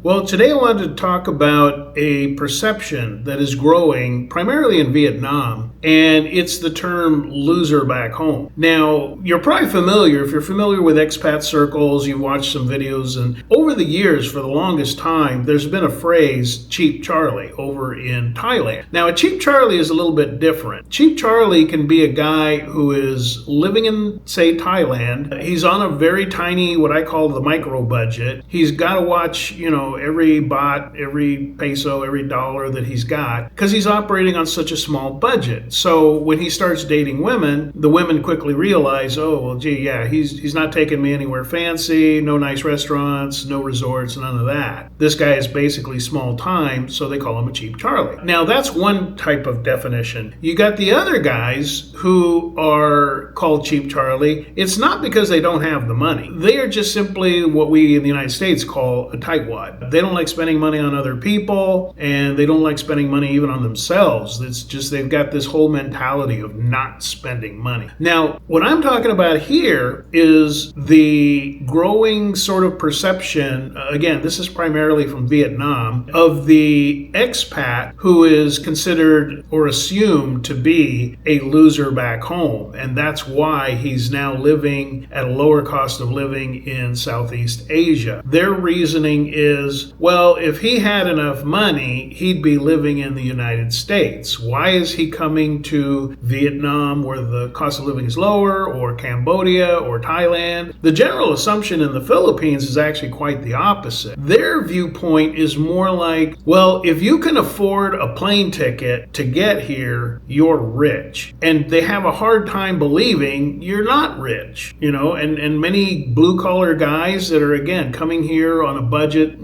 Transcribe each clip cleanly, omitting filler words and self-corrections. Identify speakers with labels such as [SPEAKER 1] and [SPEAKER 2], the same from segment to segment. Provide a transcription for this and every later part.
[SPEAKER 1] Well, today I wanted to talk about a perception that is growing primarily in Vietnam, and it's the term loser back home. Now, you're probably familiar, if you're familiar with expat circles, you've watched some videos, and over the years, for the longest time, there's been a phrase, Cheap Charlie, over in Thailand. Now, a Cheap Charlie is a little bit different. Cheap Charlie can be a guy who is living in, say, Thailand. He's on a very tiny, what I call the micro budget. He's got to watch, every baht, every peso, every dollar that he's got, because he's operating on such a small budget. So when he starts dating women, the women quickly realize, he's not taking me anywhere fancy, no nice restaurants, no resorts, none of that. This guy is basically small time, so they call him a Cheap Charlie. Now, that's one type of definition. You got the other guys who are called Cheap Charlie. It's not because they don't have the money. They are just simply what we in the United States call a tightwad. They don't like spending money on other people, and they don't like spending money even on themselves. It's just they've got this whole mentality of not spending money. Now, what I'm talking about here is the growing sort of perception, again, this is primarily from Vietnam, of the expat who is considered or assumed to be a loser back home. And that's why he's now living at a lower cost of living in Southeast Asia. Their reasoning is, well, if he had enough money, he'd be living in the United States. Why is he coming to Vietnam where the cost of living is lower, or Cambodia, or Thailand? The general assumption in the Philippines is actually quite the opposite. Their viewpoint is more like, well, if you can afford a plane ticket to get here, you're rich. And they have a hard time believing you're not rich, and many blue-collar guys that are, again, coming here on a budget,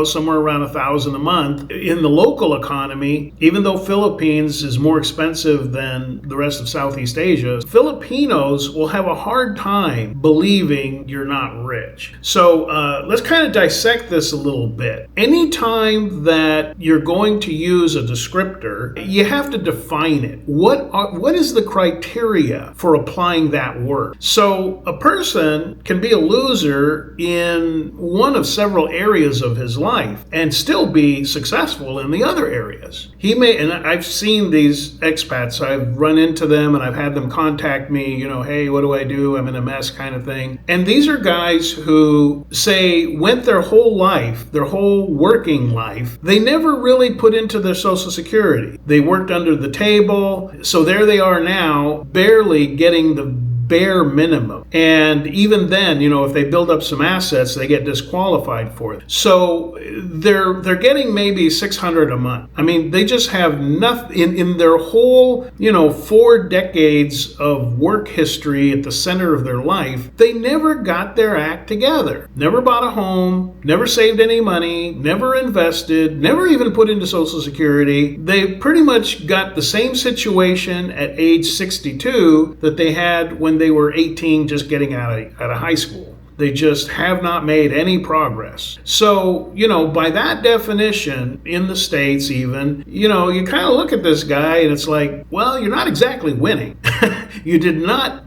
[SPEAKER 1] somewhere around $1,000 a month. In the local economy, even though Philippines is more expensive than the rest of Southeast Asia, Filipinos will have a hard time believing you're not rich. So let's kind of dissect this a little bit. Anytime that you're going to use a descriptor, you have to define it. What is the criteria for applying that word? So a person can be a loser in one of several areas of his life and still be successful in the other areas. He may, and I've seen these expats, I've run into them and I've had them contact me, hey, what do I do? I'm in a mess kind of thing. And these are guys who say went their whole life, their whole working life, they never really put into their Social Security. They worked under the table. So there they are now, barely getting the bare minimum. And even then, if they build up some assets, they get disqualified for it. So they're getting maybe $600 a month. I mean, they just have nothing in their whole, 4 decades of work history at the center of their life. They never got their act together. Never bought a home, never saved any money, never invested, never even put into Social Security. They pretty much got the same situation at age 62 that they had when they were 18, just getting out of high school. They just have not made any progress. So, by that definition, in the States even, you kind of look at this guy and it's like, well, you're not exactly winning. You did not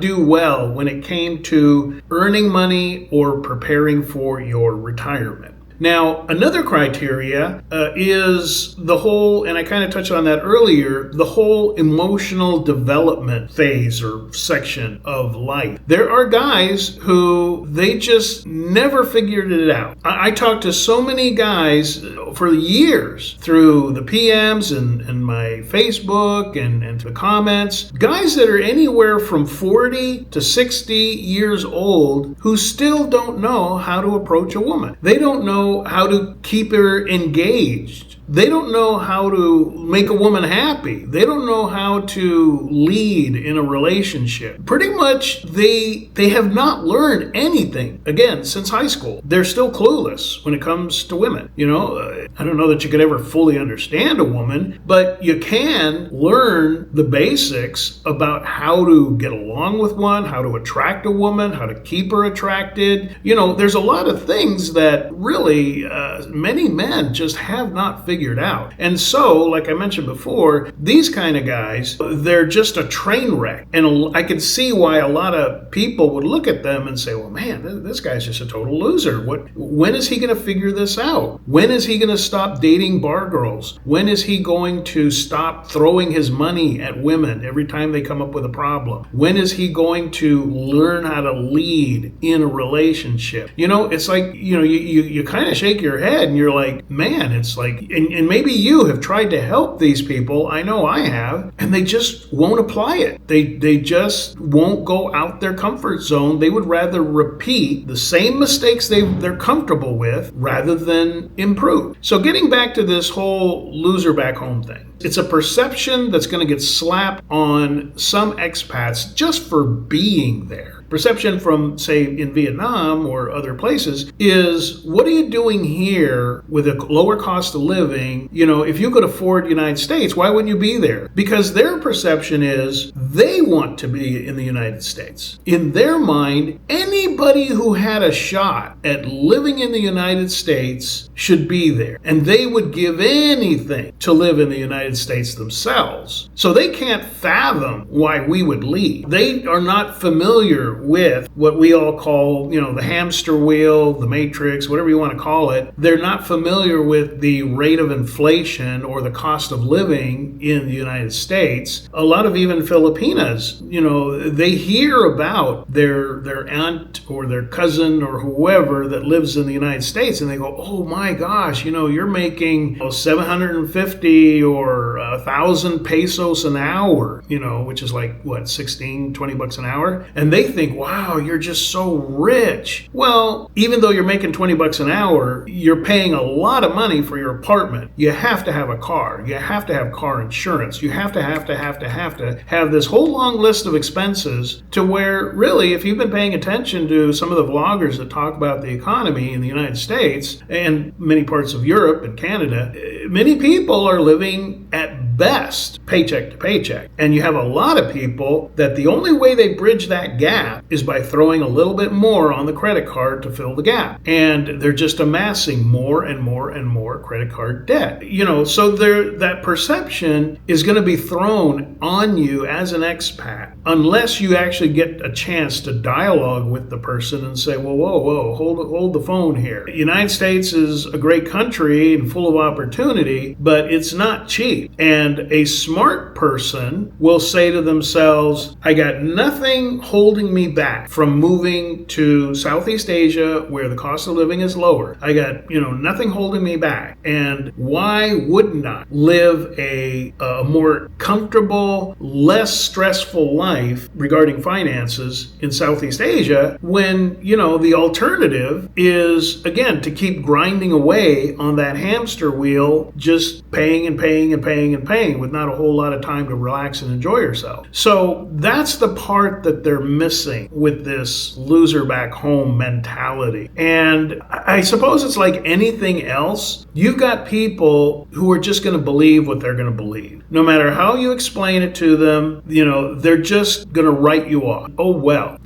[SPEAKER 1] do well when it came to earning money or preparing for your retirement. Now, another criteria is the whole, and I kind of touched on that earlier, the whole emotional development phase or section of life. There are guys who they just never figured it out. I talked to so many guys for years through the PMs and my Facebook and the comments, guys that are anywhere from 40 to 60 years old who still don't know how to approach a woman. They don't know how to keep her engaged. They don't know how to make a woman happy. They don't know how to lead in a relationship. Pretty much they have not learned anything, again, since high school. They're still clueless when it comes to women. I don't know that you could ever fully understand a woman, but you can learn the basics about how to get along with one, how to attract a woman, how to keep her attracted. There's a lot of things that really really many men just have not figured out. And so, like I mentioned before, these kind of guys, they're just a train wreck. And I could see why a lot of people would look at them and say, well, man, this guy's just a total loser. When is he going to figure this out? When is he going to stop dating bar girls? When is he going to stop throwing his money at women every time they come up with a problem? When is he going to learn how to lead in a relationship? It's like, you kind of shake your head and you're like, man, it's like, and maybe you have tried to help these people. I know I have, and they just won't apply it. They just won't go out their comfort zone. They would rather repeat the same mistakes they're comfortable with rather than improve. So getting back to this whole loser back home thing, it's a perception that's going to get slapped on some expats just for being there. Perception from, say, in Vietnam or other places is, what are you doing here with a lower cost of living? If you could afford the United States, why wouldn't you be there? Because their perception is they want to be in the United States. In their mind, anybody who had a shot at living in the United States should be there. And they would give anything to live in the United States themselves. So they can't fathom why we would leave. They are not familiar with what we all call, the hamster wheel, the matrix, whatever you want to call it. They're not familiar with the rate of inflation or the cost of living in the United States. A lot of even Filipinas, they hear about their aunt or their cousin or whoever that lives in the United States, and they go, oh my gosh, you're making 750 or 1,000 pesos an hour, which is like, what, 16, 20 bucks an hour? And they think, wow, you're just so rich. Well, even though you're making 20 bucks an hour, you're paying a lot of money for your apartment. You have to have a car. You have to have car insurance. You have to have this whole long list of expenses, to where really, if you've been paying attention to some of the vloggers that talk about the economy in the United States and many parts of Europe and Canada, many people are living at best paycheck to paycheck. And you have a lot of people that the only way they bridge that gap is by throwing a little bit more on the credit card to fill the gap. And they're just amassing more and more and more credit card debt. So that perception is going to be thrown on you as an expat, unless you actually get a chance to dialogue with the person and say, well, whoa, hold the phone here. The United States is a great country and full of opportunity, but it's not cheap. And a smart person will say to themselves, I got nothing holding me back from moving to Southeast Asia where the cost of living is lower. I got, nothing holding me back. And why wouldn't I live a more comfortable, less stressful life regarding finances in Southeast Asia when, the alternative is, again, to keep grinding away on that hamster wheel, just paying and paying and paying and paying with not a whole lot of time to relax and enjoy yourself. So that's the part that they're missing with this loser back home mentality. And I suppose it's like anything else. You've got people who are just going to believe what they're going to believe. No matter how you explain it to them, they're just going to write you off. Oh, well,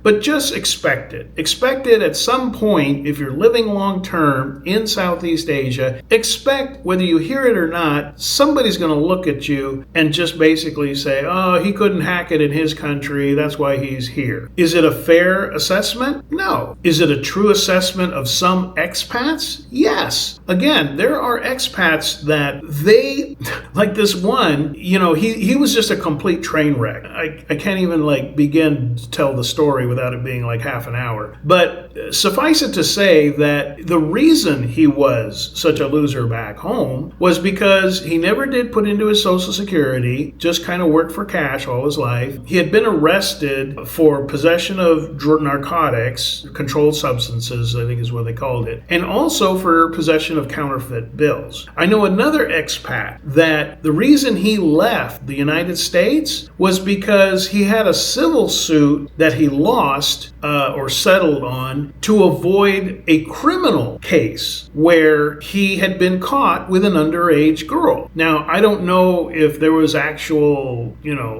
[SPEAKER 1] but just expect it. Expect it at some point, if you're living long term in Southeast Asia, expect, whether you hear it or not, somebody's going to look at you and just basically say, oh, he couldn't hack it in his country, that's why he's here. Is it a fair assessment? No. Is it a true assessment of some expats? Yes. Again, there are expats that they, like this one, he was just a complete train wreck. I can't even begin to tell the story without it being like half an hour. But suffice it to say that the reason he was such a loser back home was because he never did put into his Social Security, just kind of worked for cash all his life. He had been arrested for possession of narcotics, controlled substances, I think is what they called it, and also for possession of counterfeit bills. I know another expat that the reason he left the United States was because he had a civil suit that he lost or settled on to avoid a criminal case where he had been caught with an underage girl. Now, I don't know if there was actual,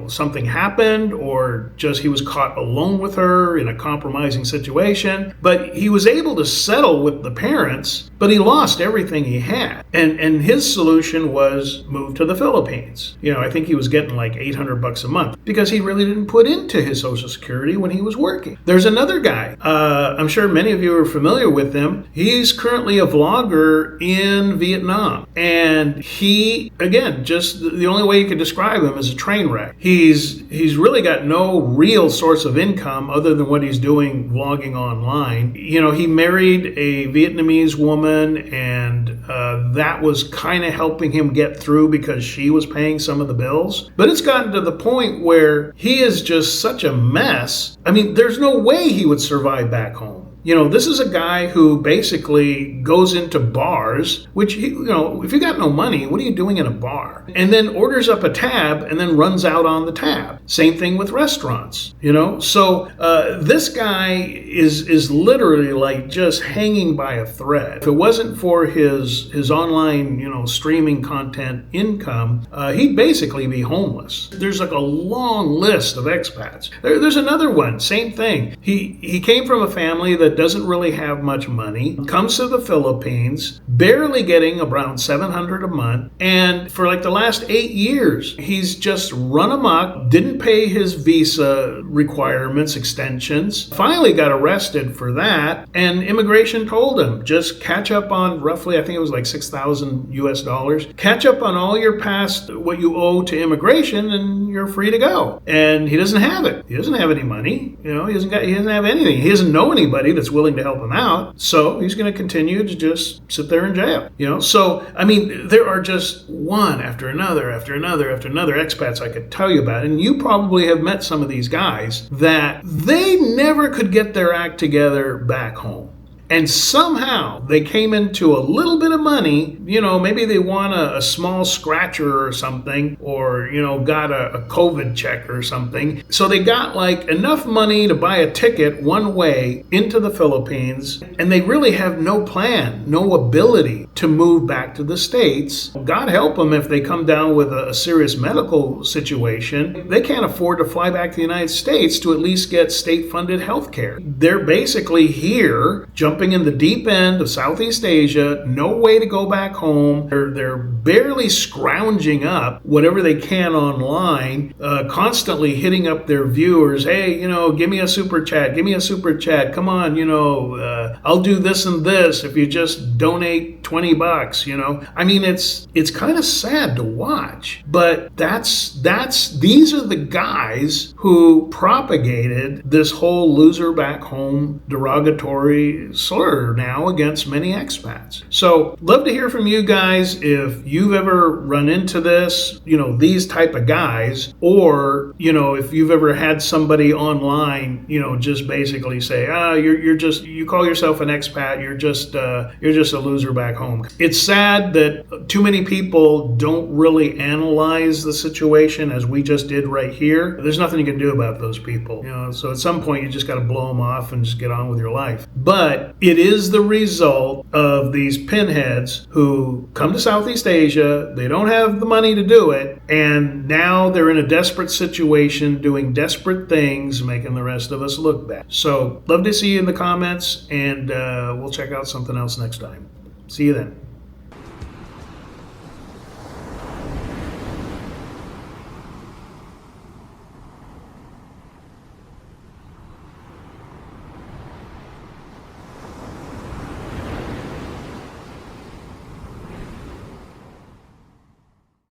[SPEAKER 1] something happened or just he was caught alone with her in a compromising situation. But he was able to settle with the parents, but he lost everything he had. And his solution was move to the Philippines. I think he was getting like $800 a month because he really didn't put into his Social Security when he was working. There's another guy. I'm sure many of you are familiar with him. He's currently a vlogger in Vietnam. And he, again, just the only way you could describe him is a train wreck. He's really got no real source of income other than what he's doing vlogging online. He married a Vietnamese woman, and that was kind of helping him get through because she was paying some of the bills. But it's gotten to the point where he is just such a mess. I mean, there's no way he would survive back home. This is a guy who basically goes into bars, which, if you got no money, what are you doing in a bar? And then orders up a tab and then runs out on the tab. Same thing with restaurants, So this guy is literally like just hanging by a thread. If it wasn't for his online, streaming content income, he'd basically be homeless. There's like a long list of expats. There's another one, same thing. He came from a family that doesn't really have much money, comes to the Philippines, barely getting around $700 a month, and for like the last 8 years, he's just run amok, didn't pay his visa requirements, extensions, finally got arrested for that, and immigration told him, just catch up on roughly, I think it was like $6,000 US, catch up on all your past, what you owe to immigration, and you're free to go. And he doesn't have it. He doesn't have any money. He doesn't have anything. He doesn't know anybody that's willing to help him out. So he's going to continue to just sit there in jail. So, I mean, there are just one after another expats I could tell you about. And you probably have met some of these guys that they never could get their act together back home. And somehow they came into a little bit of money, maybe they won a small scratcher or something, or, got a COVID check or something. So they got like enough money to buy a ticket one way into the Philippines, and they really have no plan, no ability to move back to the States. God help them if they come down with a serious medical situation. They can't afford to fly back to the United States to at least get state-funded health care. They're basically here, jumping in the deep end of Southeast Asia, no way to go back home. They're barely scrounging up whatever they can online, constantly hitting up their viewers. Hey, give me a super chat. Come on, I'll do this and this if you just donate $20. I mean, it's kind of sad to watch, but these are the guys who propagated this whole loser back home derogatory slur now against many expats. So love to hear from you guys if you've ever run into this, these type of guys, or, if you've ever had somebody online, just basically say, you call yourself an expat, you're just a loser back home. It's sad that too many people don't really analyze the situation as we just did right here. There's nothing you can do about those people, so at some point you just got to blow them off and just get on with your life. But it is the result of these pinheads who come to Southeast Asia, they don't have the money to do it, and now they're in a desperate situation doing desperate things, making the rest of us look bad. So love to see you in the comments, and we'll check out something else next time. See you then.